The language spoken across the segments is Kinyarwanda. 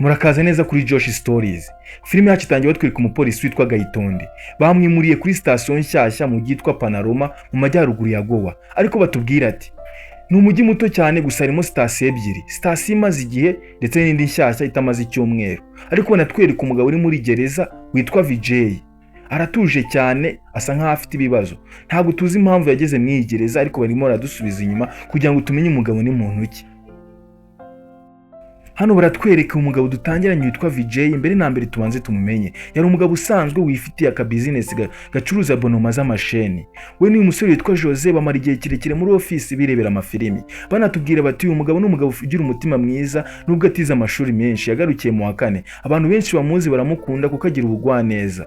Murakaza neza kuri Josh Stories. Filime yacu itangiye batwereka umupolisi witwa Gayitonde. Bamwimuriye kuri station nshyashya mu gitwa Panorama mu majyaruguru ya Goa. Ariko batubwira ati ni umujyi muto cyane gusa harimo station ebyiri. Station imaze igihe ndetse n'indi nshyashya itamaze icyumweru. Ariko banatwereka umugabo uri muri gereza witwa Vijay. Aratuje cyane asa nkaho afite ibibazo. Ntabwo tuzi impamvu yageze mu iyi gereza ariko barimo baradusubiza inyuma kugira ngo tumenye umugabo ni muntu ki. Hano baratwereka umugabo dutangiranye witwa Vijay. Mbere na mbere tubanze tumumenye. Yari umugabo usanzwe wifitiye aka business gacuruza bonoma z'amasheni. We n'uyu musore witwa Jose bamara igihe kirekire muri office birebera amafilimi. Banatubwira bati uyu mugabo n'umugabo ugira umutima mwiza nubwo atize amashuri menshi yagarukiye mu wa kane. Abantu benshi bamuzi baramukunda kuko agira ubugwaneza.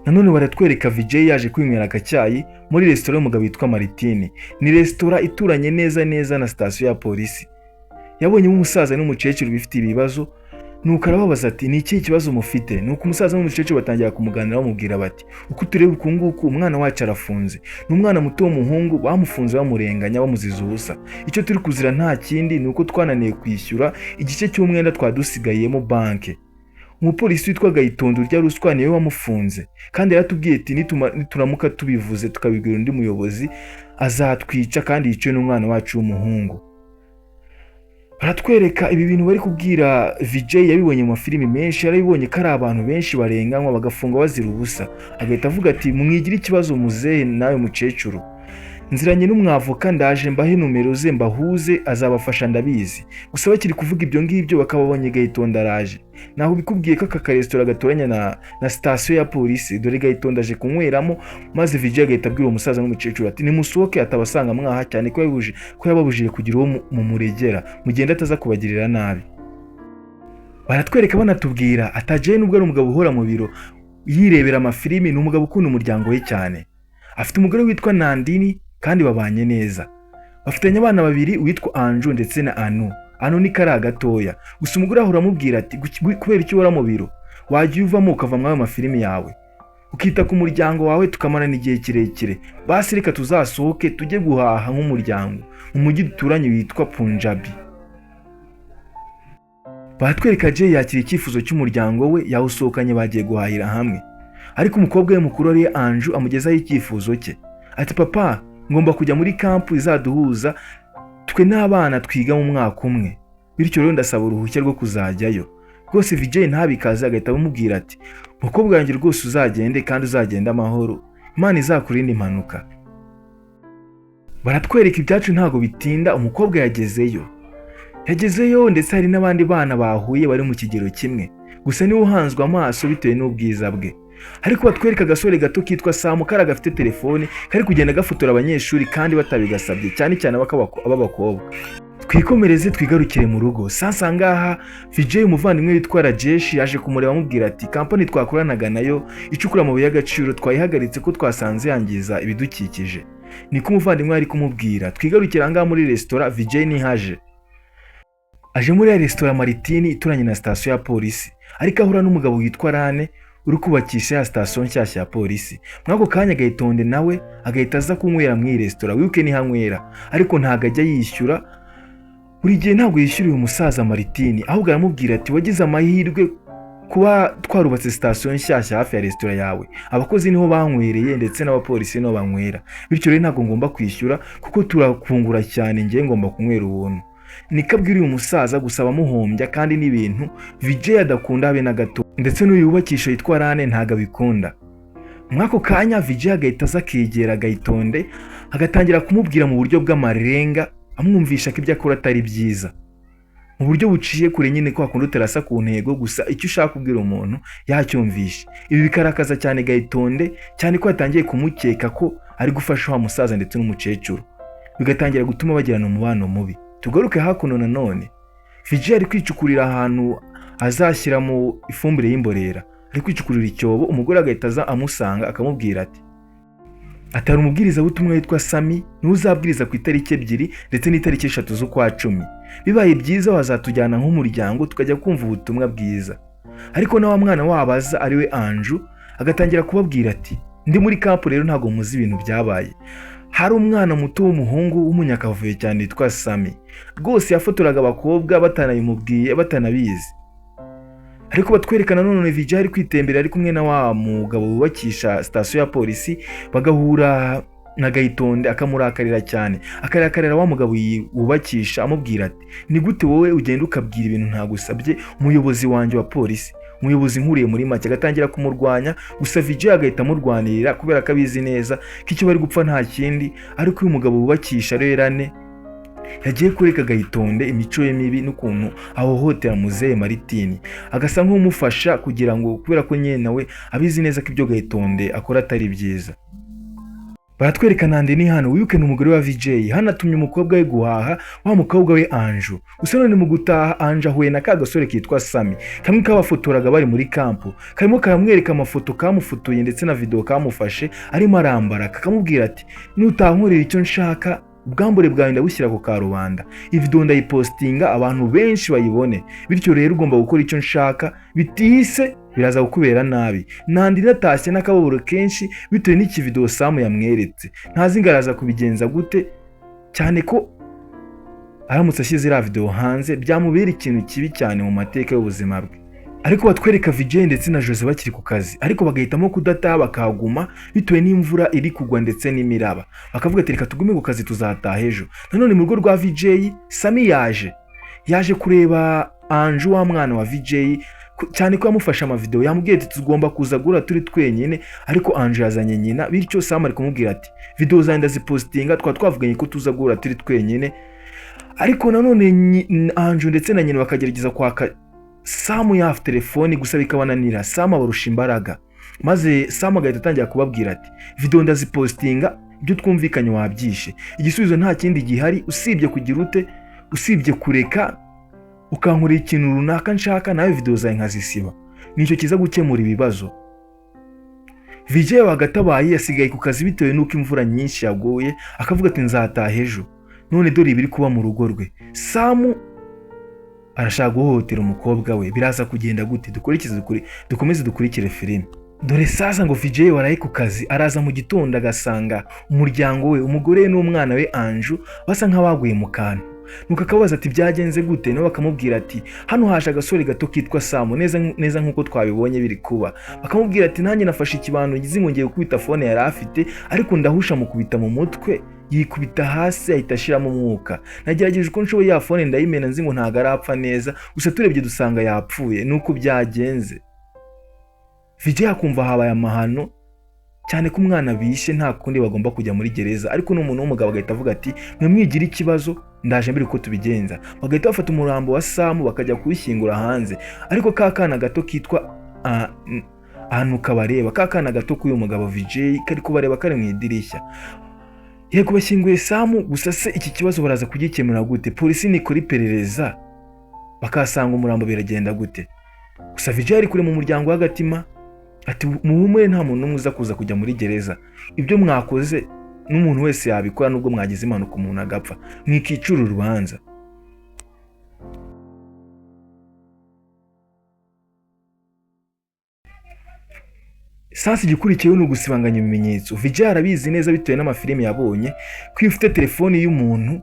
Nanone baratwereka Vijay yaje kwinywera akacyayi muri restaurant y'umugabo witwa Martini. Ni restaurant ituranye neza na station ya polisi. Yabonye umusaza n'umukecuru bifite ibibazo nuko arababaza ati ni iki kibazo mufite. Nuko umusaza n'umukecuru batangira kumuganira bamubwira bati uko tureba ukunguku umwana wacu arafunze. N'umwana muto w'umuhungu bamufunze bamurenganya bamuziza ubusa. Icyo turi kuzira nta kindi nuko twananiye kwishyura igice cy'umwenda twadusigayemo banke. Umupolisi witwa Gayitonde urya ruswa niwe wamufunze kandi yaratubwiye ati nituramuka tubivuze tukabibwira undi muyobozi azatwica kandi yice n'umwana wacu w'umuhungu. Baratwereka ibi bintu bari kubwira Vijay yabibonye mu mafilimi menshi. Yarabibonye ko ari abantu benshi barenganywa bagafungwa bazira ubusa. Agahita avuga ati mwigira ikibazo muzehe nawe mukecuru, nziranye n'umwavoka ndaje mbahe numero ze mbahuze azabafasha ndabizi. Gusa bakiri kuvuga ibyo ngibyo bakababonye Gayitonde araje. Naho bikubwiye ko aka restaurant gatoranya na station ya polisi. Dore Gayitonde aje kunyweramo maze Vijay agahita abwira umusaza n'umukecuru ati nimusohoke atabasanga mwaha cyane ko yababujije kugira uwo mumuregera mugenda ataza kubagirira nabi. Baratwereka banatubwira ataje nubwo ari umugabo uhora mu biro yirebera amafilimi. Ni umugabo ukunda umuryango we cyane. Afite umugore witwa Nandini kandi babanye neza. Bafitanye abana babiri witwa Anju ndetse na Anu. Anu ni kari gatoya. Gusa umugore ahora amubwira ati kubera icyo uhora mu biro wajya uvamo ukava mu mafilimi yawe ukita ku muryango wawe tukamarana igihe kirekire. Basi reka tuzasohoke tujye guhaha nk'umuryango mu mujyi duturanye witwa Punjabi. Batwereka Jay yakira icyifuzo cy'umuryango we yawusohokanye bagiye guhahira hamwe. Ariko umukobwa we mukuru ari Anju amugezaho icyifuzo cye. Ati papa ngomba kujya muri kampu izaduhuza twe n'abana twiga mu mwaka umwe. Bityo rero ndasaba uruhushya rwo kuzajyayo. Rwose Vijay ntabikaze agahita amubwira ati mukobwa wanjye rwose uzagende kandi uzagenda amahoro. Imana izakurinda impanuka. Baratwereka ibyacu ntago bitinda. Umukobwa yagezeyo ndetse hari n'abandi bana bahuye bari mu kigero kimwe. Gusa niwe uhanzwe amaso bitewe n'ubwiza bwe. Ariko batwereka agasore gato kitwa Sam kari gafite telefone kari kugenda gafotora abanyeshuri kandi batabigasabye cyane ab'abakobwa. Twikomereze twigarukire mu rugo. Sasa ngaha Vijay umuvandimwe witwa Rajesh yaje kumureba amubwira ati kampani twakoranaga nayo icukura amabuye y'agaciro twayihagaritse ko twasanze yangiza ibidukikije. Niko umuvandimwe ari kumubwira. Twigarukira ngaha muri restaurant Vijay ni haje muri ya restaurant Martini ituranye na station ya polisi. Ariko ahura n'umugabo witwa Rane uri kubakisha ya station nshyashya ya polisi. Mwako kanya Gayitonde nawe agahita aza kunywera mu iyi restaurant. Wibuke ni hanywera ariko ntago ajya yishyura. Buri gihe ntabwo yishyuriye umusaza Martini ahubwo aramubwira ati wagize amahirwe kuba twarubatse station nshyashya hafi ya restaurant yawe. Abakozi niho banywereye ndetse n'abapolisi niho banywera. Bityo rero ntago ngomba kwishyura kuko turakungura cyane ngiye ngomba kunywera ubuntu. Nikabwira uyu musaza gusaba muhombya kandi n'ibintu Vijay adakunda habe na gato. Ndetse n'uyubakisha yitwa Rane ntago abikunda. Mwako kanya Vijay agahita aza kegera Gayitonde agatangira kumubwira mu buryo bw'amarenga amwumvisha ko ibyo akora atari byiza. Mu buryo buciye kure nyine ko akunda uterasa ku ntego gusa icyo ushaka kubwira umuntu yacyumvisha. Ibi bikarakaza cyane Gayitonde cyane ko yatangiye kumukeka ko ari gufasha wa musaza ndetse n'umukecuru. Bigatangira gutuma bagirana umubano mubi. Tugaruke hakuno nanone. Vijay ari kwicukurira ahantu azashyira mu ifumbire y'imborera. Ari kwicukurira icyobo. Umugore agahita aza amusanga akamubwira ati atari umubwiriza w'utumwe witwa Sami n'uzabwiriza ku itariki 2 ndetse n'itariki 3 z'ukwa 10. Bibaye byiza wazatujyana nk'umuryango tukajya kumva ubutumwa bwiza. Ariko na wa mwana wabaza ari we Anju agatangira kubabwira ati ndi muri kampu rero ntago muzi ibintu byabaye. Hari umwana muto w'umuhungu w'umunyakavuye cyane witwa Sami. Rwose yafotoraga abakobwa batanabimubwiye batanabizi. ariko batwerekana none VJ ari kwitembera ari kumwe na wa mugabo wubakisha sitasiyo ya polisi, bagahura na Gayitonde akamurakarira cyane, akarakarira wa mugabo wubakisha amubwira ati ni gute wowe ugenda ukabwira ibintu ntagusabye umuyobozi wanjye wa polisi, umuyobozi nkuriye muri make, agatangira kumurwanya. Gusa VJ agahita amurwanirira kubera ko abizi neza ko icyo bari gupfa nta kindi, ariko uyu mugabo wubakisha rerane yagiye kureka Gayitonde imico ye mibi n'ukuntu ahohotera Muzehe Maritini, agasa nk'umufasha kugira ngo kubera ko nyine nawe abizi neza ko ibyo Gayitonde akora atari byiza. Baratwereka Nandi ni hano wibuke n'umugore wa VJ, hano atumye umukobwa we guhaha, wa mukobwa we Anju. Gusa none mu gutaha Anju ahuye na ka gasore kitwa Sami, kamwe kabafotoraga bari muri kampo, karimo karamwereka amafoto kamufotoye ndetse na video kamufashe arimo arambara, kakamubwira ati nutankorera icyo nshaka ubwambure bwawe ndabushyira ku karubanda, iyi video ndayipostinga abantu benshi bayibone, bityo rero ugomba gukora icyo nshaka bitihise biraza gukubera nabi. Nandi natashye n'akababuro kenshi bitewe n'iki video Samu yamweretse, ntazi ngaraza kubigenza gute, cyane ko aramutse ashyize iriya video hanze byamubera ikintu kibi cyane mu mateka y'ubuzima bwe. Ariko batwereka VJ ndetse na Jose bakiri ku kazi, ariko bagahitamo kudataha bakahaguma bitewe n'imvura iri kugwa ndetse n'imiraba, bakavuga ati reka tugume ku kazi tuzataha ejo. Nanone mu rugo rwa VJ Sami yaje kureba Anju wa mwana wa VJ, cyane ko yamufasha amavideo, yamubwiye ati tugomba kuza gura turi twenyine, ariko Anju yazanye nyina, bityo Sam ari kumubwira ati video zanda zipostinga twavuganye ko tuza gura turi twenyine. Ariko nanone Anju ndetse na nyina bakagerageza kwaka Samu ya telefoni, gusa bikabananira, Samu abarusha imbaraga, maze Samu agahita atangira kubabwira ati video ndazipostinga, ibyo twumvikanye wabyishe, igisubizo nta kindi gihari usibye kugira ute, usibye kureka ukankorera ikintu runaka nshaka nawe video zawe nkazisiba, nicyo kiza gukemura ibibazo. VJ wagatabaye yasigaye ku kazi bitewe n'uko imvura nyinshi yaguye, akavuga ati nzataha ejo. None dore ibiri kuba mu rugo rwe, Samu arashaka guhohotera umukobwa we, biraza kugenda gute? Dukomeze dukurikire filime. Dore sasa ngo VJ waraye ku kazi, araza mu gitondo agasanga umuryango we, umugore we n'umwana we Anju basa nk'abaguye mu kantu, nuko akabaza ati byagenze gute, nabo bakamubwira ati hano haje agasore gato kitwa Samu neza nk'uko twabibonye biri kuba. Bakamubwira ati nanjye nafashe ikibando ngize ngo ngiye gukubita fone yari afite, ariko ndahusha mukubita mu mutwe, yikubita hasi ahita ashiramo umwuka. Nagerageje uko nshoboye ya fone ndayimena nzi ngo ntago arapfa neza, gusa turebye dusanga yapfuye, nuko byagenze. VJ akumva habaye amahano cyane ko umwana bishe nta kundi bagomba kujya muri gereza, ariko n'umuntu w'umugabo agahita avuga ati mwe mwigira ikibazo ndaje mbere uko tubigenza. Bagahita bafata umurambo wa Samu bakajya kuwushyingura hanze, ariko ka kana gato kitwa ahantu kabareba, ka kana gato k'uyu mugabo VJ kari kubareba kari mu idirishya. Yego bashyinguye Samu, gusa se iki kibazo baraza kugikemura gute? Polisi nikora iperereza bakasanga umurambo biragenda gute? Gusa VJ ari kure mu muryango w'agatima ati muhumure nta muntu n'umwe uza kuza kujya muri gereza, ibyo mwakoze n'umuntu wese yabikora nubwo mwagize impanuka umuntu agapfa, mwikicura urubanza. Sasa igikurikiyeho ni ugusibanganya ibimenyetso. VJ arabizi neza bitewe n'amafilime yabonye ko iyo ufite telefoni y'umuntu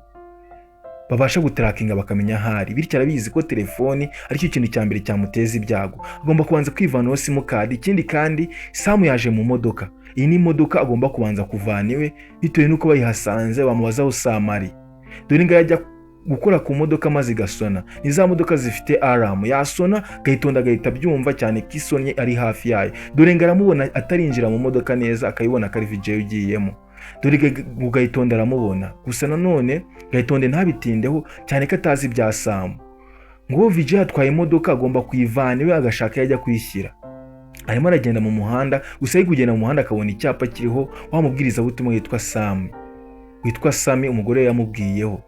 babasha gutarakinga bakamenya ahari, bityo arabizi ko telefoni ari cyo kintu cya mbere cyamuteza ibyago, agomba kubanza kwivanaho simukadi. Ikindi kandi Samu yaje mu modoka, iyi ni imodoka agomba kubanza kuvana iwe bitewe n'uko bayihasanze bamubazaho Samari. Dore ngo yajya gukora ku modoka maze igasona, ni za modoka zifite alarm, yasona Gayitonde agahita byumva cyane ko isonye ari hafi yayo. Dore ngo aramubona atarinjira mu modoka neza, akayibona ko ari VJ ugiyemo. Dore Gayitonde aramubona, gusa nanone Gayitonde ntabitindeho cyane ko atazi ibya Samu. Ngo VJ atwaye imodoka agomba kuyivana iwe agashaka yajya kuyishyira. Arimo aragenda mu muhanda, gusa ari kugenda mu muhanda akabona icyapa kiriho wamubwiriza butumwa witwa Sami umugore yamubwiyeho.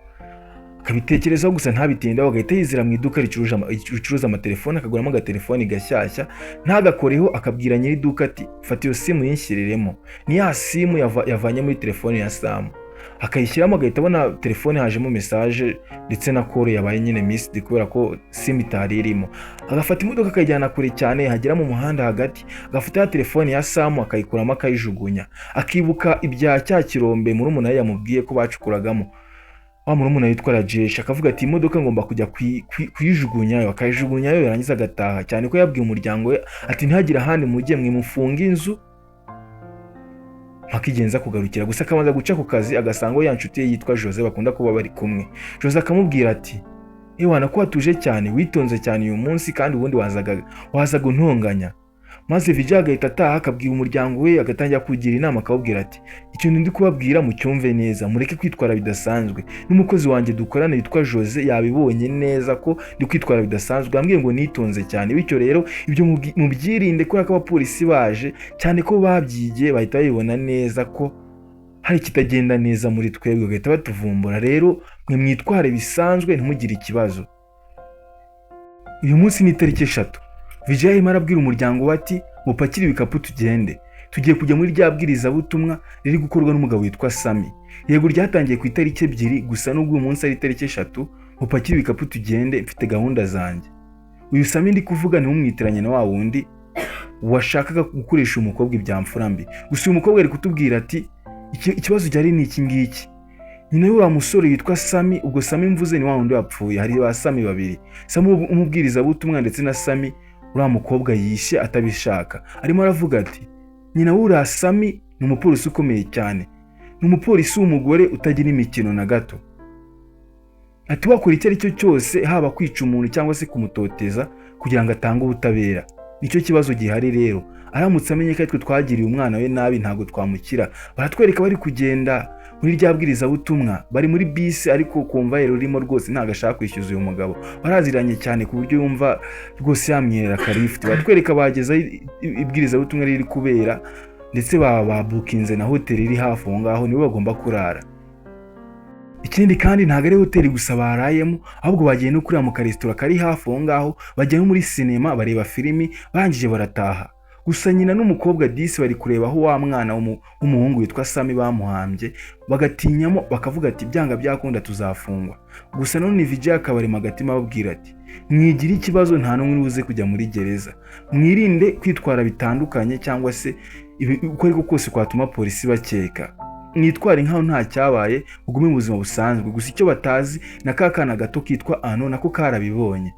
Akabitekerezaho gusa ntabitindaho, agahita yizira mu iduka ricuruza amatelefone akaguramo agatelefoni gashyashya, ntagakoreho akabwira nyiri iduka ati fata iyo simu yinshyiriremo. Ni ya simu yavanye muri telefone ya Samu, akayishyiramo agahita abona telefone hajemo message ndetse na call yabaye nyine missed kubera ko simu itari irimo. Agafata imodoka akayijyana kure cyane, hagera mu muhanda hagati agafata ya telefone ya Samu akayikuramo akayijugunya. Akibuka ibya cya kirombe murumuna yamubwiye ko bacukuragamo, wa murumuna witwa Rajesh akavuga ati imodoka ngomba kujya kuyijugunyayo, akayijugunyayo yarangiza agataha, cyane ko yabwiye umuryango we ati ntihagire ahandi mujye mwimufunga inzu mpaka igenza kugarukira. Gusa akabanza guca ku kazi agasanga ya nshuti ye yitwa Jose bakunda kuba bari kumwe. Jose akamubwira ati ewana ko watuje cyane, witonze cyane uyu munsi, kandi ubundi wazaga untonganya. Maze Vijay agahita ataha akabwira umuryango we, agatangira kugira inama akawubwira ati ikintu ndi kubabwira mucyumve neza, mureke kwitwara bidasanzwe. N'umukozi wanjye dukorana yitwa Jose yabibonye neza ko ndi kwitwara bidasanzwe, ambwiye ngo nitonze cyane, bityo rero ibyo mubyirinde kubera ko abapolisi baje, cyane ko babyigiye bahita babibona neza ko hari kitagenda neza muri twebwe, bagahita batuvumbura. Rero mwe mwitware bisanzwe ntimugire ikibazo. Uyu munsi ni tariki 3. Vijay arimo arabwira umuryango we ati mupakire ibikapu tugende, tugiye kujya muri rya bwirizabutumwa riri gukorwa n'umugabo witwa Sami. Yego ryatangiye ku itariki 2, gusa n'ubwo uyu munsi ari tariki 3, mupakire ibikapu tugende, mfite gahunda zanjye. Uyu Sami ndi kuvuga ni umwitiranye na wa wundi washakaga gukoresha umukobwa ibyamfura mbi. Gusa uyu mukobwa ari kutubwira ati ikibazo cyari ni iki ngiki. Nyina wa musore witwa Sami, ubwo Sami mvuze ni wa wundi wapfuye, hari ba Sami babiri, Sami umubwirizabutumwa ndetse na Sami uriya mukobwa yishe atabishaka. Arimo aravuga ati nyina w'uriya Sami ni umupolisi ukomeye cyane, ni umupolisi w'umugore utagira imikino na gato, ati wakora icyo ari cyo cyose, haba kwica umuntu cyangwa se kumutoteza kugira ngo atange ubutabera. Nicyo kibazo gihari rero, aramutse amenye ko twe twagiriye umwana we nabi ntago twamukira. Baratwereka bari kugenda muri rya bwirizabutumwa, bari muri bisi, ariko kumva yero rimo rwose ntago ashaka kwishyuza uyu mugabo, baraziranye cyane ku buryo yumva rwose yamwera karifite. Baratwereka bageza ibwirizabutumwa riri kubera, ndetse babukinze na hoteli iri hafi aho ngaho, nibo bagomba kurara. Ikindi kandi ntago ari hoteli gusa barayemo, ahubwo bagiye no kuri mu karesitora kari hafi aho ngaho, bajya no muri sinema bareba filimi, barangije barataha. Gusa nyina n'umukobwa disi bari kureba aho wa mwana w'umuhungu witwa Sami bamuhambye, bagatinyamo bakavuga ati byanga byakunda tuzafungwa. Gusa none Vijay akabari magatima babwira ati mwigira ikibazo nta n'umwe uze kujya muri gereza, mwirinde kwitwara bitandukanye cyangwa se uko ariko kose kwatuma polisi bakeka, mwitware nkaho nta cyabaye, ugume mu buzima busanzwe. Gusa icyo batazi na kakana gato kitwa Ano nako karabibonye.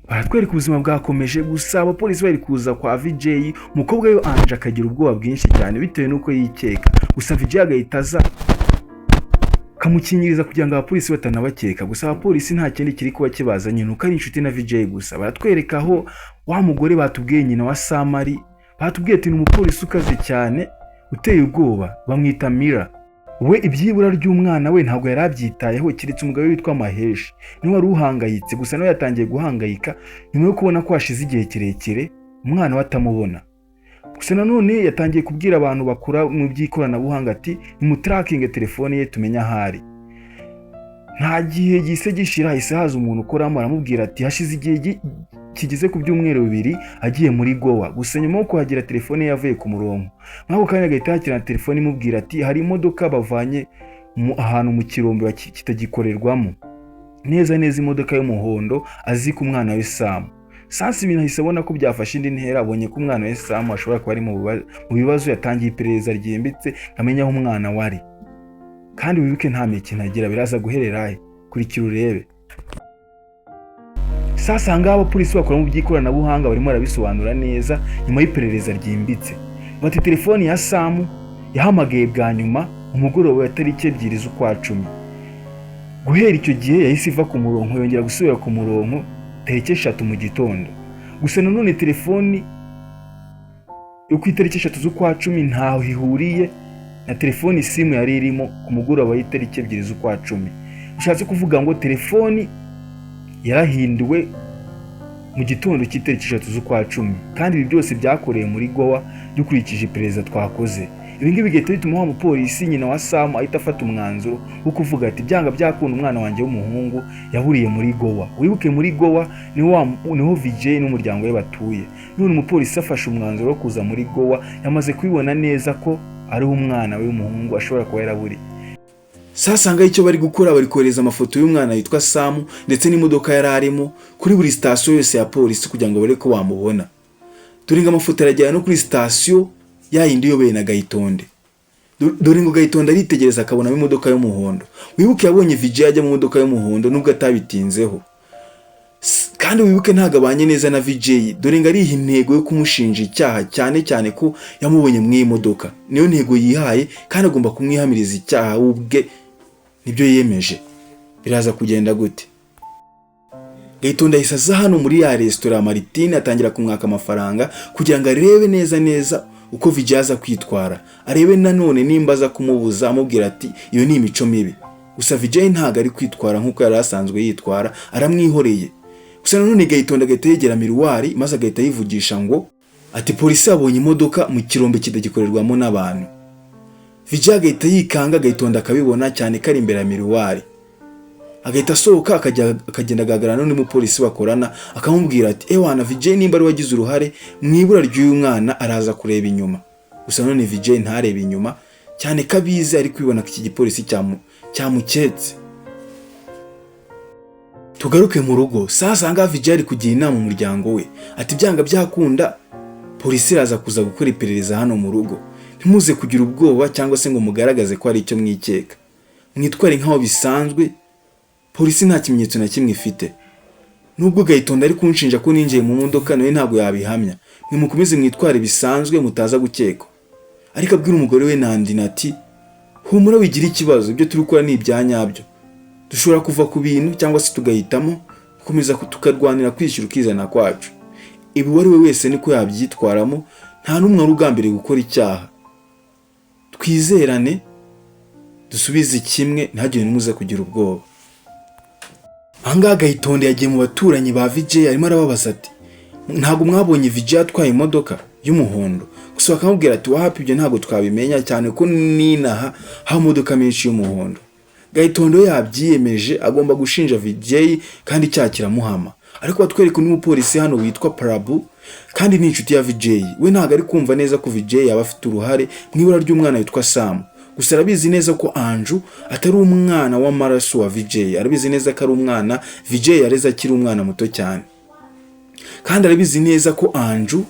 Baratwereka ubuzima bwakomeje, gusa abapolisi bari kuza kwa Vijay, umukobwa we Anje akagira ubwoba bwinshi cyane bitewe nuko yikeka. Gusa Vijay agahita aza kamukinyiriza kugira ngo abapolisi batanabakeka. Gusa abapolisi nta kindi kiri kuba kibazanye, nuko ari inshuti na Vijay gusa. Baratwereka aho wa mugore batubwiye nyina wa Samari, batubwiye ati ni umupolisi ukaze cyane uteye ubwoba, bamwita Mira. We ibyibura ry'umwana we ntabwo yarabyitayeho, kiretse umugabo witwa Mahesh niwe wari uhangayitse. Gusa nawe yatangiye guhangayika nyuma yo kubona ko hashize igihe kirekire umwana we atamubona. Gusa nanone yatangiye kubwira abantu bakura mu by'ikoranabuhanga ati nimutarakinge telefone ye tumenye ahari. Nta gihe gise gishira hise haza umuntu ukoramo aramubwira ati hashize igihe kigeze ku byumweru 2 agiye muri Goa. Gusa nyuma yo kuhagira telefone yavuye ku murongo, nkaho kandi agahita yakira telefone imubwira ati hari imodoka bavanye ahantu mu kirombe kitagikorerwamo, neza imodoka y'umuhondo azi ku mwana we Sam. Sasa ibintu ahise abona ko byafashe indi ntera, abonye ko umwana we Sam ashobora kuba ari mu bibazo. Yatangiye iperereza ryimbitse amenya aho umwana wari, kandi wibuke nta mikino agira, biraza guherera he, kurikira urebe. Sasa ngabo polisi bakora mu by'ikoranabuhanga barimo barabisobanura neza nyuma y'iperereza ryimbitse. Bati telefoni ya Sam yahamagaye bwa nyuma umugoroba wa tariki 2 z'ukwa 10. Guhera icyo gihe yahise iva ku murongo yongera gusubira ku murongo tariki 3 mu gitondo. Gusa nanone telefoni yo ku itariki 3 z'ukwa 10 ntaho ihuriye na telefoni simu yari irimo ku mugoroba wa tariki 2 z'ukwa 10. Bishatse kuvuga ngo telefoni yarahinduwe mu gitondo cy'itariki 3 z'ukwa 10, kandi ibi byose byakoreye muri Goa dukurikije iperereza twakoze. Ibi ngibi bigahita bituma wa mupolisi nyina wa Sam ahita afata umwanzuro wo kuvuga ati byanga byakunda umwana wanjye w'umuhungu yahuriye muri Goa. Wibuke muri Goa niho Vijay n'umuryango we batuye. None umupolisi afashe umwanzuro wo kuza muri Goa, yamaze kubibona neza ko ari umwana we w'umuhungu ashobora kuba yaraburiye. Sasa ngaho icyo bari gukora, bari kohereza amafoto y'umwana yitwa Sam ndetse n'imodoka yari arimo kuri buri station yose ya polisi kugira ngo bare ko bamubona. Turinga amafoto arajyana no kuri station yayindi yobeye na Gayitonde. Dore ngo Gahitonde aritegereza akabonamo imodoka y'umuhondo. Wibuke yabonye VJ ajya mu modoka y'umuhondo nubwo atabitinzeho. Kandi wibuke ntagabanye neza na VJ, dore ngo ariha intego yo kumushinja icyaha cyane cyane ko yamubonye mu imodoka. Niyo ntego yihaye kandi agomba kumwihamiriza icyaha ubwe, nibyo yiyemeje. Biraza kugenda gute? Gahitonde ahise aza hano muri ya restaurant Martine atangira kumwaka amafaranga kugira ngo arebe neza uko VJ aza kwitwara, arebe nanone nimba aza kumubuza amubwira ati iyo ni imico mibi. Gusa VJ ntago ari kwitwara nkuko yari asanzwe yitwara, aramwihoreye. Gusa nanone Gahitonde agahita yegera miruwari maze agahita yivugisha ngo ati polisi yabonye imodoka mu kirombe kidagikorerwamo n'abantu. VJ agahita yikanga, Gahitonde akabibona cyane kari imbere ya miruwari. Agahita asohoka akagenda agahagarara n'undi mupolisi bakorana akamubwira ati ewana VJ nimba ari wagize uruhare mu ibura ry'uyu mwana araza kureba inyuma. Gusa none VJ ntareba inyuma cyane kabizi ari kwibona ko iki gipolisi cyamuketse. Tugaruke mu rugo. Sasa anga VJ ari kugira inama mu muryango we ati byanga byakunda polisi iraza kuza gukora iperereza hano mu rugo, ntimuze kugira ubwoba cyangwa se ngo mugaragaze ko ari icyo mwikeka. Mwitware nkaho bisanzwe, polisi nta kimenyetso na kimwe ifite. Nubwo Gahitonde ari kunshinja ko ninjiye mu modoka nawe ntabwo yabihamya, mwimukomeze mwitware bisanzwe mutaza gukekwa. Ariko abwira umugore we Nandina ati humura wigira ikibazo, ibyo turi gukora ni ibyanyabyo. Dushobora kuva ku bintu cyangwa se tugahitamo gukomeza tukarwanira kwishyura ukizana kwacu. Ibi wari we wese niko yabyitwaramo, nta n'umwe arugambiriye gukora icyaha. Twizerane dusubize kimwe, ntihagire n'umuze kugira ubwoba. Ahangaha Gahitonde yagiye mu baturanyi ba VJ arimo arababaza ati ntabwo mwabonye VJ atwaye imodoka y'umuhondo? Gusa bakamubwira ati wahapi ibyo ntabwo twabimenya cyane ko ninaha ha modoka menshi y'umuhondo. Gahitonde yabyiyemeje agomba gushinja VJ kandi cyakiramuhama. Ariko batwereka n'umupolisi hano witwa Parabu kandi ni inshuti ya VJ. We ntabwo ari kumva neza ko VJ yaba afite uruhare mu ibura ry'umwana witwa Sam. Gusa arabizi neza ko Anju atari umwana w'amaraso wa VJ. Arabizi neza ko ari umwana VJ yareze akiri umwana muto cyane. Kandi arabizi neza ko Anju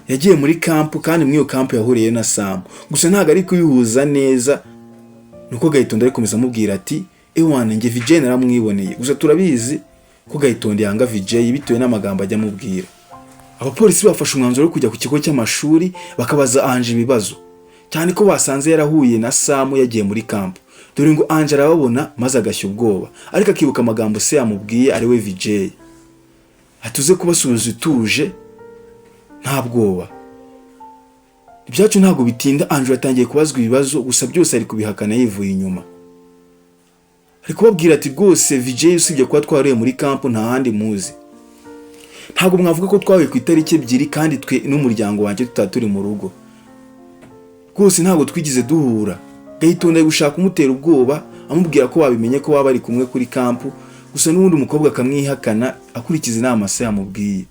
yagiye muri kampu kandi muri iyo kampu yahuriye na Sam. Gusa ntabwo ari kuyihuza neza. Nuko Gahitonde ari komeza amubwira ati ewana nge VJ naramwiboneye. Gusa turabizi ko Gahitonde yanga VJ bitewe n'amagambo ajya amubwira. Abapolisi bafashe umwanzuro wo kujya ku kigo cy'amashuri bakabaza Anju ibibazo, cyane ko basanze yarahuye na Sam yagiye muri kampu. Dore ngo Anju arababona maze agashya ubwoba, ariko akibuka amagambo se yamubwiye ari we VJ. Atuze kubasubiza utuje nta bwoba. Ibyacu ntabwo bitinda, Anju yatangiye kubazwa ibibazo, gusa byose ari kubihakana yivuye inyuma. Ari kubabwira ati rwose VJ usibye kuba twariye muri kampu nta handi muzi. Ntabwo mwavuga ko twahuye ku itariki 2 kandi twe n'umuryango wanjye tutaturi mu rugo. Rwose ntabwo twigize duhura. Gahitonde ari gushaka umutera ubwoba amubwira ko babimenye ko baba bari kumwe kuri kampu, gusa n'ubundi umukobwa akamwihakana akurikiza inama se yamubwiye.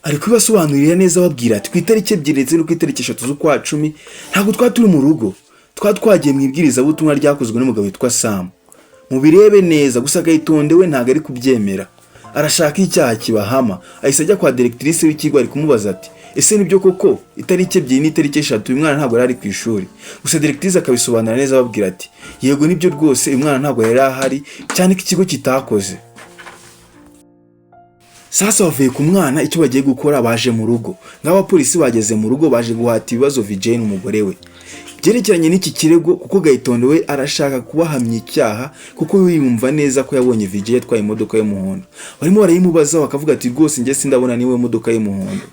Ari kubasobanurira neza babwira ati ku itariki 2 ndetse no ku itariki 3 z'ukwa 10 ntabwo twaturi mu rugo, twagiye mwibwiriza butumwa ryakozwe n'umugabo witwa Sam. Mubirebe neza. Gusa Gahitonde we ntabwo ari kubyemera, arashaka icyaha kibahama. Ahise ajya kwa directrice w'ikigo ari kumubaza ati ese nibyo koko itariki 2 n'itariki 3 uyu mwana ntabwo yari ku ishuri? Gusa directrice akabisobanura neza babwira ati yego nibyo rwose uyu mwana ntabwo yari ahari cyane ko ikigo kitakoze. Sasa bavuye ku mwana icyo bagiye gukora baje mu rugo. Ng'abapolisi bageze mu rugo baje guhata ibibazo VJ n'umugore we byerekeranye n'iki kirego, kuko Gahitonde we arashaka kubahamya icyaha kuko yumva neza ko yabonye VJ yatwaye imodoka y'umuhondo. Barimo barayimubaza bakavuga ati rwose nge sindabona niwe modoka y'umuhondo.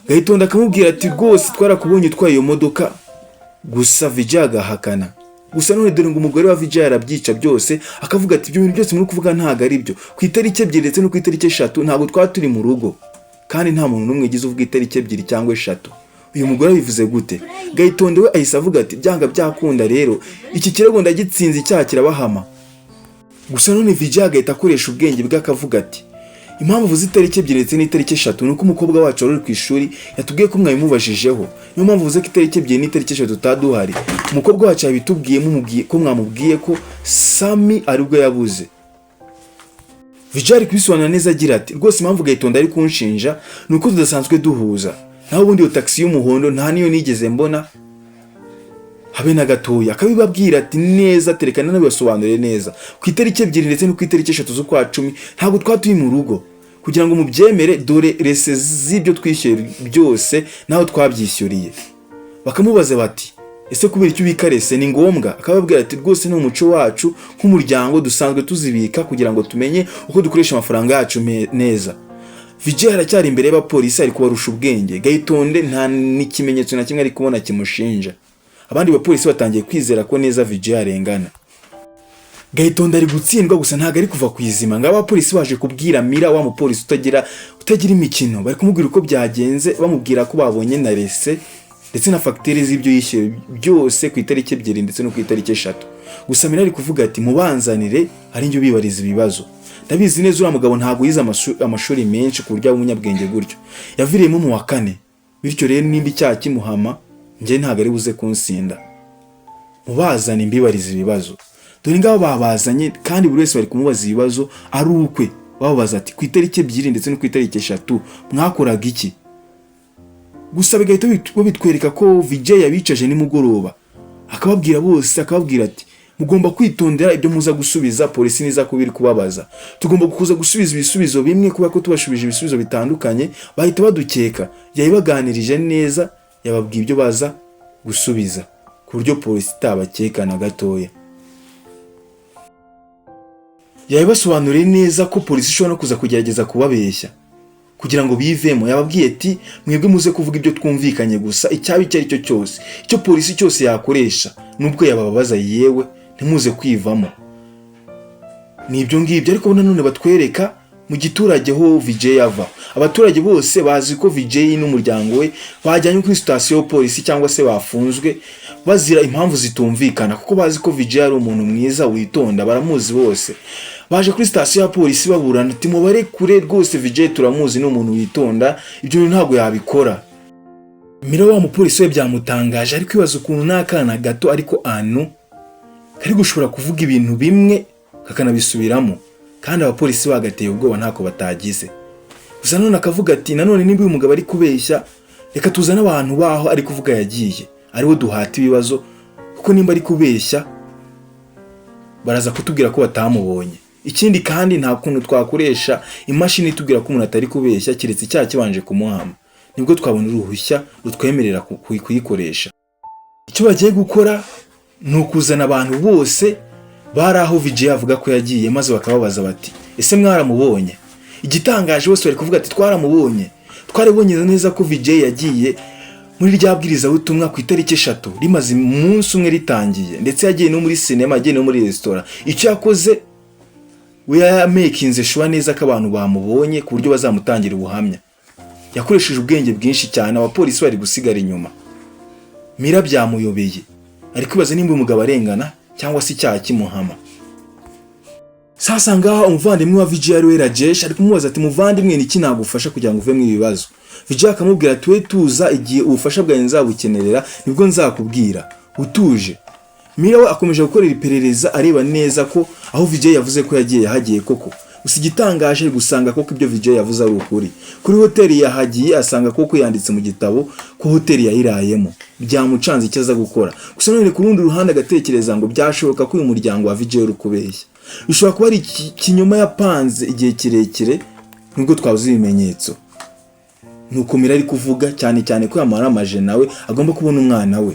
Gahitonde akamubwira ati rwose twarakubonye utwaye iyo modoka, gusa VJ agahakana. Gusa none dore ngo umugore wa VJ arabyica byose akavuga ati ibyo bintu byose muri kuvuga ntago ari byo. Ku itariki 2 ndetse no ku itariki 3 ntago twaturi mu rugo, kandi nta muntu n'umwe yagize uvuga itariki 2 cyangwa 3. Uyu mugore bivuze gute? Gahitonde we ahise avuga ati byanga byakunda rero iki kirego ndagitsinze icyaha kirabahama. Gusa none VJ agahita akoresha ubwenge bwe akavuga ati impamvu uvuze itariki 2 ndetse n'itariki 3 nuko umukobwa wacu wari ku ishuri yatubwiye ko mwabimubajijeho. Niyo mpamvu uvuze ko itariki 2 n'itariki 3 tutaduhari. Umukobwa wacu yabitubwiye mumubwiye ko mwamubwiye ko Sami aribwo yabuze. VJ ari kubisobanura neza agira ati rwose impamvu Gahitonde ari kunshinja nuko tudasanzwe duhuza. Naho ubundi iyo taxi y'umuhondo nta niyo nigeze mbona habe na gatoya, akabibabwira ati neza terekana nabibasobanurire neza ku itariki 2 ndetse no ku itariki 3 z'ukwa 10 ntabwo twatuye mu rugo kugira ngo mubyemere, dore rese z'ibyo twishyuye byose naho twabyishyuriye. Bakamubaza bati ese kubera icyo ubika rese ni ngombwa? Akababwira ati rwose ni umuco wacu nk'umuryango, dusanzwe tuzibika kugira ngo tumenye uko dukoresha amafaranga yacu neza. Vijay haracyari imbere y'abapolisi ari kubarusha ubwenge. Gayitonde nta n'ikimenyetso na kimwe ari kubona kimushinja. Abandi bapolisi batangiye kwizera ko neza Vijay arengana. Gayitonde ari gutsindwa gusa ntago ari kuva kwizima. Ngo abapolisi baje kubwira Mira wa mupolisi utagira imikino, bari kumubwira uko byagenze, bamubwira ko babonye na rese ndetse na fagitire z'ibyo yishyuye byose ku itariki 2 ndetse no ku itariki 3. Gusa Mira ari kuvuga ati mubanzanire ari njye ubibariza ibibazo. Ndabizi neza uriya mugabo ntabwo yize amashuri menshi ku buryo abumunyabwenge gutyo. Yaviriyemo mu wa 4. Bityo rero nimba icyaha kimuhama njye ntabwo ari buze kunsinda. Mubazane mbibariza ibibazo. Dore ngabo babazanye kandi buri wese bari kumubaza ibibazo ari ukwe. Bababaza ati ku itariki 2 ndetse no ku itariki 3 mwakoraga iki? Gusa bigahita bitwereka ko Vijay yabicaje nimugoroba. Akababwira bose, akababwira ati mugomba kwitondera ibyo muza gusubiza, polisi niza kubiri kubabaza. Tugomba kuza gusubiza ibisubizo bimwe kuba ko tubashubije ibisubizo bitandukanye, bahita badukeka. Yayibaganirije neza, yababwiye ibyo baza gusubiza ku buryo polisi itabakeka na gatoya. Yayibasobanuriye neza ko polisi ishobora no kuza kugerageza kubabeshya kugira ngo bivemo. Yababwiye ati mwebwe muze kuvuga ibyo twumvikanye gusa, icyabi icyo ari cyo cyose, icyo polisi cyose yakoresha nubwo yababaza yewe ntimuze kwivamo. Nibyo ngibyo ariko nanone batwereka mu giturage ho Vijay ava. Abaturage bose bazi ko Vijay n'umuryango we bajyanye kuri station polisi cyangwa se bafunzwe bazira impamvu zitumvikana, kuko bazi ko Vijay ari umuntu mwiza witonda, baramuzi bose. Baje kuri station ya polisi baburana ati mubare kure rwose Vijay turamuzi ni umuntu witonda, ibyo ntabwo yabikora. Mira wa mupolisi we byamutangaje ariko ibaza ukuntu nakana gato ariko anu kari gushobora kuvuga ibintu bimwe kakanabisubiramo, kandi abapolisi bagateye ubwoba ntako batagize. Gusa none akavuga ati nanone nimba uyu mugabo ari kubeshya reka tuzana abantu baho ari kuvuga yagiye aribo duhata ibibazo, kuko nimba ari kubeshya baraza kutubwira ko batamubonye. Ikindi kandi nta kuntu twakoresha imashini itubwira ko umuntu atari kubeshya kiretse icyaha kibanje kumuhama, nibwo twabona uruhushya rutwemerera kuyikoresha. Icyo bagiye gukora ni ukuzana abantu bose bari aho Vijay avuga ko yagiye, maze bakababaza bati ese mwaramubonye? Igitangaje bose bari kuvuga ati twaramubonye. Twaribonye neza ko Vijay yagiye muri ryabwiriza ubutumwa ku itariki 3 rimaze umunsi umwe ritangiye, ndetse yagiye no muri cinema, yagiye no muri restaurant. Icyo yakoze we yamakinze shuwa neza ko abantu bamubonye ku buryo bazamutangira ubuhamya. Yakoresheje ubwenge bwinshi cyane, abapolisi bari gusigara inyuma. Mira byamuyobeye ari kwibaza nimba umugabo arengana cyangwa se icyaha kimuhama. Sasa ngaho umuvandimwe wa Vijay ari we Rajesh ari kumubaza ati muvandimwe ni iki nagufasha kugira ngo uve mu ibibazo? Vijay akamubwira ati we tuza, igihe ubufasha bwawe nzabukenerera nibwo nzakubwira, utuje. Mira we akomeje gukorera iperereza areba neza ko aho Vijay yavuze ko yagiye yahagiye koko. Gusa igitangaje gusanga koko ibyo Vijay yavuze ari ukuri. Kuri hoteli yahagiye asanga koko yanditse mu gitabo ko hoteli yayirayemo. Byamucanze icyo aza gukora. Gusa none ku rundi ruhande agatekereza ngo byashoboka ko uyu muryango wa Vijay uri kubeshya. Bishobora kuba ari kinyoma yapanze igihe kirekire nubwo twabuze ibimenyetso. Nuko Mira ari kuvuga cyane cyane ko yamaramaje nawe agomba kubona umwana we.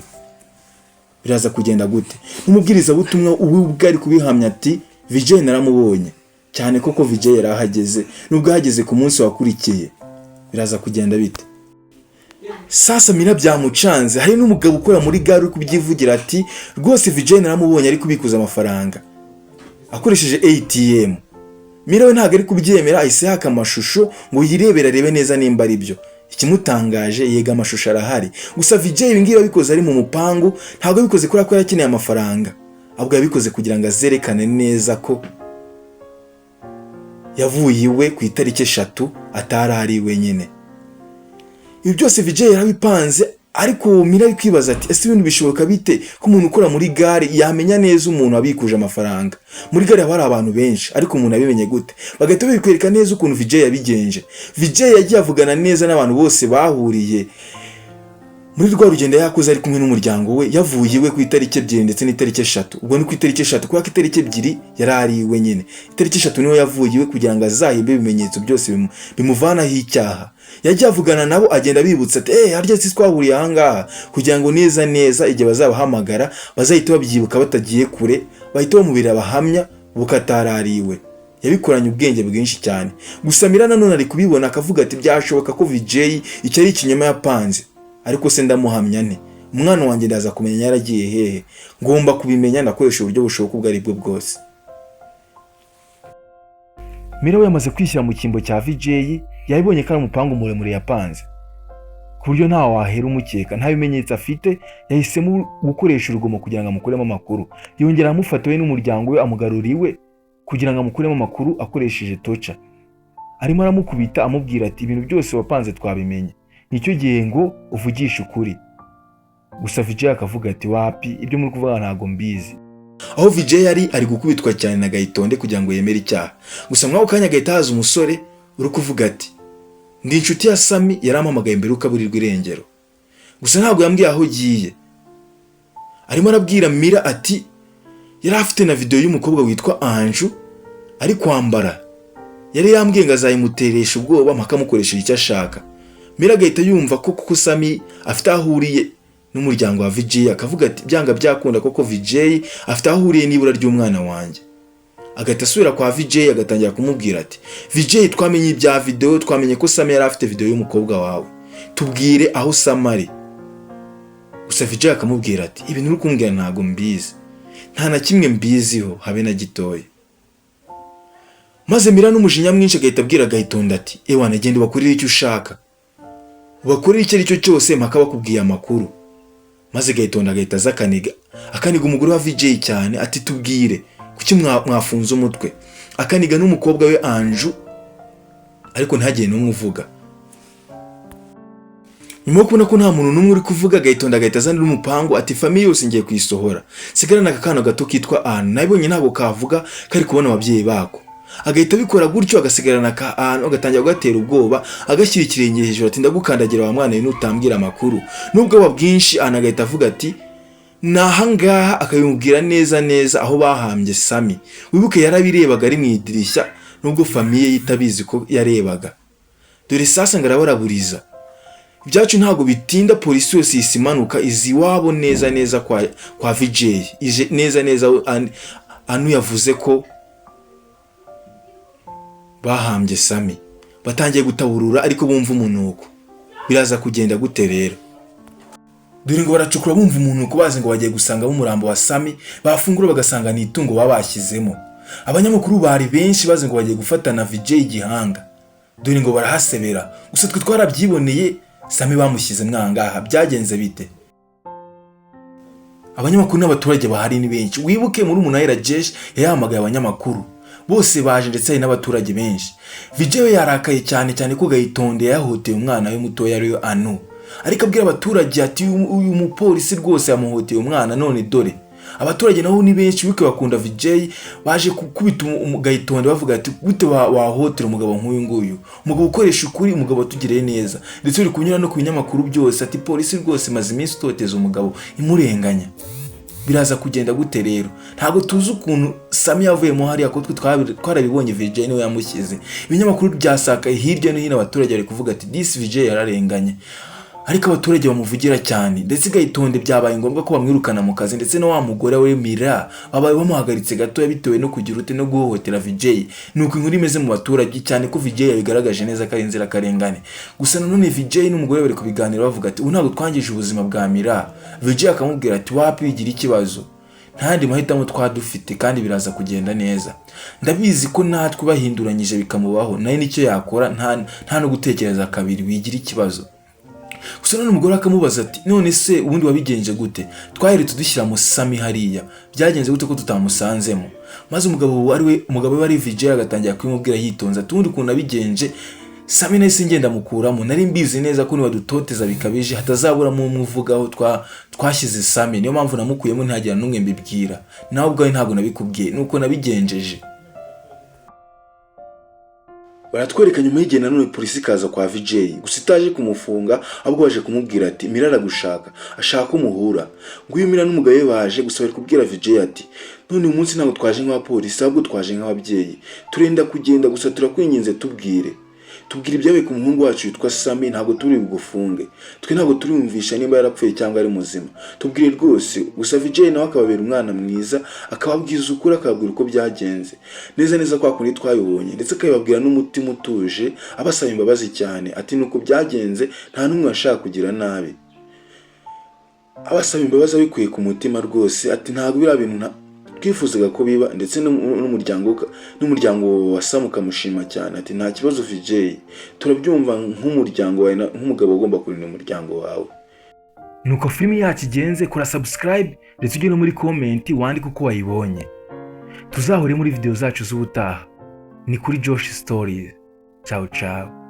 Biraza kugenda gute? Umubwiriza butumwa ubwo ari kubihamya ati Vijay naramubonye. Cyane koko Vijay yarahageze nubwo hageze ku munsi wakurikiye. Biraza kugenda bite? Sasa Mira byamucanze, hari n'umugabo ukora muri gare uri kubyivugira ati rwose Vijay naramubonye ari kubikuza amafaranga akoresheje ATM. Mira we ntabwo ari kubyemera, ahise haka amashusho ngo yirebera arebe neza nimba ari byo. Ikimutangaje yega amashusho arahari. Gusa Vijay ibingibi abikoze ari mu mupangu, ntabwo abikoze kuri ko yakeneye amafaranga, ahubwo yabikoze kugira ngo azerekane neza ko yavuye iwe ku itariki 3 atarari wenyine. Ibi byose Vijay yarabipanze, ariko Mira ari kwibaza ati ese ibintu bishoboka bite ko umuntu ukora muri gare yamenya neza umuntu abikuje amafaranga? Muri gare hari abantu benshi ariko umuntu abimenye gute? Bagahita bikwereka neza ukuntu Vijay yabigenje. Vijay yagiye avugana neza n'abantu bose bahuriye Muri rwa rugendo yakoze ari kumwe n'umuryango we, yavuye iwe ku itariki 2 ndetse n'itariki 3. Ubwo ni ku itariki 3 kuko itariki 2 yari ari iwe nyine. Itariki 3 niho yavuye iwe kugira ngo azahimbe ibimenyetso byose bimuvanaho icyaha. Yajya avugana nabo agenda bibutsa ati harya si twahuriye aha ngaha, kugira ngo neza igihe bazabahamagara bazahita babyibuka batagiye kure, bahita bamubira abahamya bukatarariwe. Yabikoranye ubwenge bwinshi cyane. Gusa Mira nanone ari kubibona akavuga ati byashoboka ko VJ icyo ari ikinyoma yapanze, ariko se ndamuhamya nte? Umwana wanjye ndaza kumenya yaragiye hehe? Ngomba kubimenya, nakoresha uburyo bushoboka ubwo ari bwo bwose. Mira we yamaze kwishyira mu kimbo cya VJ, yabibonye ko ari umupango muremure yapanze, ku buryo nta wahera umukeka, nta bimenyetso afite. Yahisemo gukoresha urugomo kugira ngo amukuremo amakuru. Yongera amufata we n'umuryango we amugarura iwe kugira ngo amukuremo amakuru akoresheje toca. Arimo aramukubita amubwira ati ibintu byose wapanze twabimenye, nicyo gihe ngo uvugishe ukuri. Gusa VJ akavuga ati wapi, ibyo muri kuvuga ntago mbizi. Aho VJ ari gukubitwa cyane na Gayitonde kugira ngo yemere icyaha. Gusa mwako kanya Gahita haza umusore uri kuvuga ati ndi inshuti ya Sami, yarampamagaye mbere ukaburirwa irengero. Gusa ntabwo yambwiye aho giye. Arimo arabwira Mira ati yari afite na video y'umukobwa witwa Anju ari kwambara, yari yambwiye ngo azayimuteresha ubwoba mpaka mukoresheje icyo ashaka. Mira Gahita yumva ko kuko Sami afite ahuriye n'umuryango wa VJ, akavuga ati byanga byakunda koko VJ afite ahuriye n'ibura ry'umwana wanjye. Agahita asubira kwa VJ agatangira kumubwira ati VJ, twamenye ibya video, twamenye ko Sami yari afite video y'umukobwa wawe, tubwire aho Sami ari. Gusa VJ akamubwira ati ibintu uri kumbwira ntago mbizi, nta na kimwe mbiziho habe na gitoya. Maze Mira n'umujinya mwinshi agahita abwira Gayitonde ati ewana genda bakurire icyo ushaka, bakurire icyo aricyo cyose mpaka bakubwiye amakuru. Maze Gayitonde agahita aza akaniga umugore wa VJ cyane ati tubwire kuki mwafunze umutwe. Akaniga n'umukobwa we Anju, ariko ntagire n'umwe uvuga. Nyuma yo kubona ko nta muntu n'umwe uri kuvuga, Gayitonde agahita azana n'umupango ati famiye yose ngiye kwisohora, sigarana akakana gato kitwa Anne, nabibonye ntabwo kavuga kari kubona ababyeyi bako. Agahita abikora gutyo agasigarana ka Anne, agatangira kugatera ubwoba, agashyira ikirenge hejuru ati ndagukandagira wa mwana n'utambwira amakuru. Nubwo bwinshi Anne agahita avuga ati nahangaha, akabimubwira neza aho bahambye Sami. Wibuke yarabirebaga ari mu idirishya, nubwo famiye yitabizi ko yarebaga. Dore sasa ngarabaraburiza ibyacu ntago bitinda, polisi yose isimanuka izi wabo neza kwa VJ. Ije neza Anu yavuze ko bahambye Sami, batangiye gutaburura ariko bumva umunuko. Biraza kugenda gute rero? Dore ngo baracukura bumva umunuko, bazi ngo bagiye gusanga umurambo wa Sami, bafungura bagasanga ni itungo babashyizemo. Abanyamakuru bari benshi bazi ngo bagiye gufatana VJ igihanga. Dore ngo barahasebera. Gusa twe twarabyiboneye, Sami bamushyize mwangaha, byagenze bite? Abanyamakuru n'abaturage bahari ni benshi. Wibuke muri umunahera Jesh yahamagaye abanyamakuru bose baje, ndetse hari n'abaturage benshi. VJ we yarakaye cyane ko Gayitonde yahoteye umwana we mutoya ariyo Anu, ariko abwira abaturage ati uyu mupolisi rwose yamuhoteye umwana. None dore abaturage nabo ni benshi, wibuke bakunda VJ, baje kukubita Gayitonde bavuga ati gute wahotera umugabo nk'uyu nguyu, umugabo ukoresha ukuri, umugabo atugireye neza. Ndetse uri kunyura no ku binyamakuru byose ati polisi rwose maze iminsi itoteza umugabo imurenganya. Biraza kugenda gute rero? Ntago tuzi ukuntu Sami yavuyemo hariya, ko twarabibonye VJ niwe yamushyize. Ibinyamakuru byasakaye hirya no hino, abaturage bari kuvuga ati this VJ yararenganye, ariko abaturage bamuvugira cyane. Ndetse Gayitonde byabaye ngombwa ko bamwirukana mu kazi, ndetse no wa mugore we Mira babaye bamuhagaritse gato bitewe no kugira ute no guhohotera VJ. Nuko inkuru imeze mu baturage cyane ko VJ yabigaragaje neza ko ari inzira karengane. Gusa nanone VJ n'umugore bari kubiganira bavuga ati ntabwo twangije ubuzima bwa Mira. VJ akamubwira ati wapi bigira ikibazo, ntandi mahitamo twadufite kandi biraza kugenda neza. Ndabizi ko natwe bahinduranyije bikamubaho, nayo nicyo yakora, nta no gutekereza kabiri, wigira ikibazo. Gusa none umugore akamubaza ati none se ubundi wabigenje gute? Twaheretse dushyira mu Sami hariya, byagenze gute ko tutamusanzemo? Maze umugabo wari VJ agatangira kwimubwira yitonza ati ubundi ukuntu abigenje Sami nahise ngenda mukuramo, nari mbizi neza ko nibadutoteza bikabije hatazaburamo umwe uvugaho twashyize Sami, niyo mpamvu namukuyemo ntagira n'umwe mbibwira, nawe ubwawe ntabwo nabikubwiye, nuko nabigenjeje. Baratwereka nyuma y'igihe nanone polisi ikaza kwa VJ, gusa itaje kumufunga ahubwo baje kumubwira ati Mira aragushaka, ashaka ko muhura. Nguyu Mira n'umugabo we baje, gusa bari kubwira VJ ati none uyu munsi ntabwo twaje nk'abapolisi ahubwo twaje nk'ababyeyi, turenda kugenda gusa turakwinginze tubwire ibyawe ku muhungu wacu witwa Sami, ntabwo turi bugufunge, twe ntabwo turumvisha nimba yarapfuye cyangwa ari muzima, tubwire rwose. Gusa VJ nawe akababera umwana mwiza, akababwiza ukuri, akababwira uko byagenze neza kwa kundi twabibonye, ndetse akababwira n'umutima utuje, abasaba imbabazi cyane ati nuko byagenze, nta n'umwe ashaka kugira nabi, abasaba imbabazi abikuye ku mutima rwose, ati ntabwo biriya bintu twifuzaga ko biba, ndetse n'umuryango wa Sam ukamushima cyane, ati nta kibazo VJ, turabyumva nk'umuryango wawe, nk'umugabo ugomba kurinda umuryango wawe. Nuko filimi yacu igenze, kora subscribe ndetse ujye no muri comment wandike uko wayibonye. Tuzahure muri video zacu z'ubutaha. Ni kuri Josh Stories. Ciao ciao.